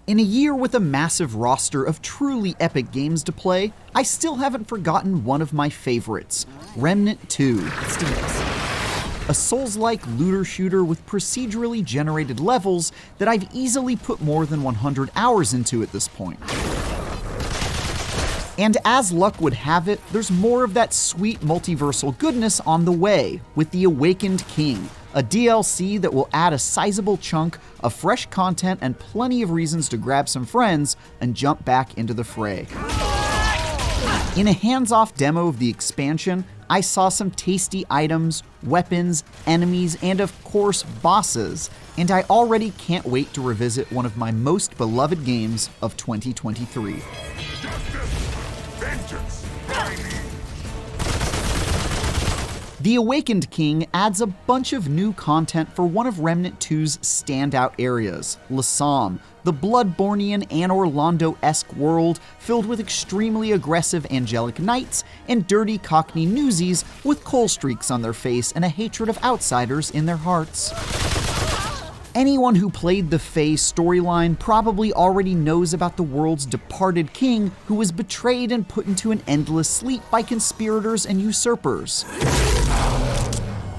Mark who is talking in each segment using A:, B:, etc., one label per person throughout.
A: In a year with a massive roster of truly epic games to play, I still haven't forgotten one of my favorites, Remnant 2.
B: Let's do this.
A: A Souls-like looter shooter with procedurally generated levels that I've easily put more than 100 hours into at this point. And as luck would have it, there's more of that sweet multiversal goodness on the way with The Awakened King, a DLC that will add a sizable chunk of fresh content and plenty of reasons to grab some friends and jump back into the fray. In a hands-off demo of the expansion, I saw some tasty items, weapons, enemies, and of course bosses, and I already can't wait to revisit one of my most beloved games of 2023. The Awakened King adds a bunch of new content for one of Remnant 2's standout areas, Losomn, the Bloodbornian Anor Londo-esque world filled with extremely aggressive angelic knights and dirty cockney newsies with coal streaks on their face and a hatred of outsiders in their hearts. Anyone who played the fray storyline probably already knows about the world's departed king who was betrayed and put into an endless sleep by conspirators and usurpers.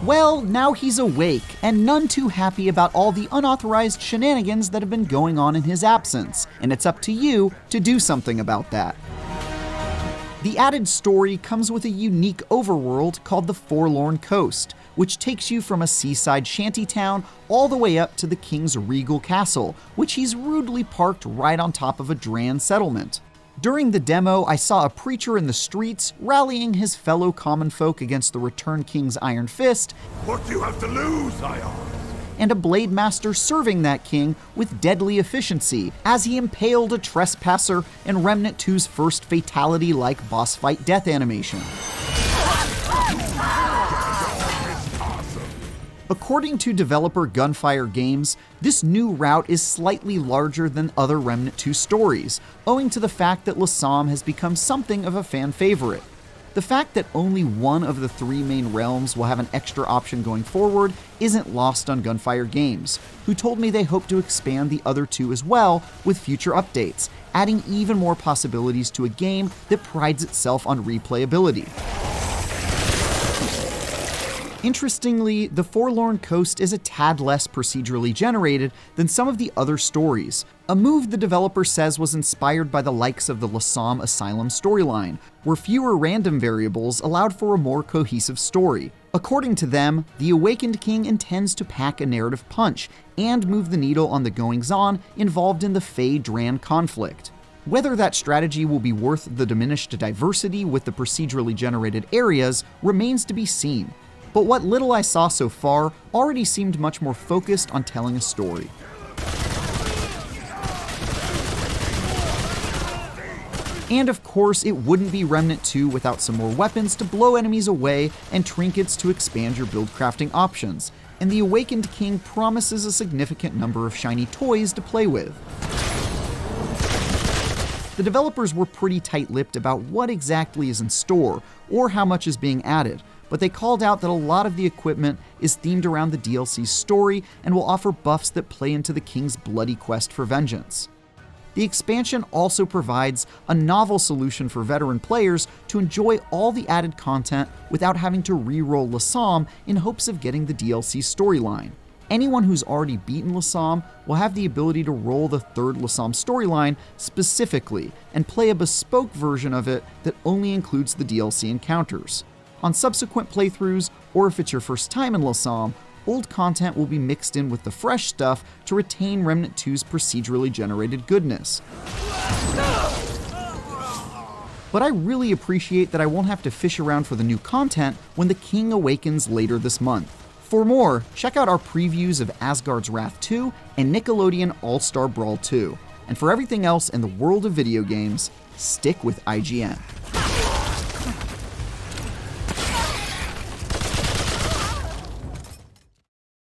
A: Well, now he's awake, and none too happy about all the unauthorized shenanigans that have been going on in his absence, and it's up to you to do something about that. The added story comes with a unique overworld called the Forlorn Coast, which takes you from a seaside shantytown all the way up to the king's regal castle, which he's rudely parked right on top of a Dran settlement. During the demo, I saw a preacher in the streets rallying his fellow common folk against the returned king's iron fist.
C: What do you have to lose, I ask?
A: And a blade master serving that king with deadly efficiency as he impaled a trespasser in Remnant 2's first fatality-like boss fight death animation. According to developer Gunfire Games, this new route is slightly larger than other Remnant 2 stories, owing to the fact that Losomn has become something of a fan favorite. The fact that only one of the three main realms will have an extra option going forward isn't lost on Gunfire Games, who told me they hope to expand the other two as well with future updates, adding even more possibilities to a game that prides itself on replayability. Interestingly, the Forlorn Coast is a tad less procedurally generated than some of the other stories, a move the developer says was inspired by the likes of the Losomn Asylum storyline, where fewer random variables allowed for a more cohesive story. According to them, The Awakened King intends to pack a narrative punch and move the needle on the goings-on involved in the Fey-Dran conflict. Whether that strategy will be worth the diminished diversity with the procedurally generated areas remains to be seen. But what little I saw so far already seemed much more focused on telling a story. And of course, it wouldn't be Remnant 2 without some more weapons to blow enemies away and trinkets to expand your build crafting options, and the Awakened King promises a significant number of shiny toys to play with. The developers were pretty tight-lipped about what exactly is in store or how much is being added, but they called out that a lot of the equipment is themed around the DLC's story and will offer buffs that play into the king's bloody quest for vengeance. The expansion also provides a novel solution for veteran players to enjoy all the added content without having to re-roll Losomn in hopes of getting the DLC storyline. Anyone who's already beaten Losomn will have the ability to roll the third Losomn storyline specifically and play a bespoke version of it that only includes the DLC encounters. On subsequent playthroughs, or if it's your first time in Losomn, old content will be mixed in with the fresh stuff to retain Remnant 2's procedurally generated goodness. But I really appreciate that I won't have to fish around for the new content when the King awakens later this month. For more, check out our previews of Asgard's Wrath 2 and Nickelodeon All-Star Brawl 2. And for everything else in the world of video games, stick with IGN.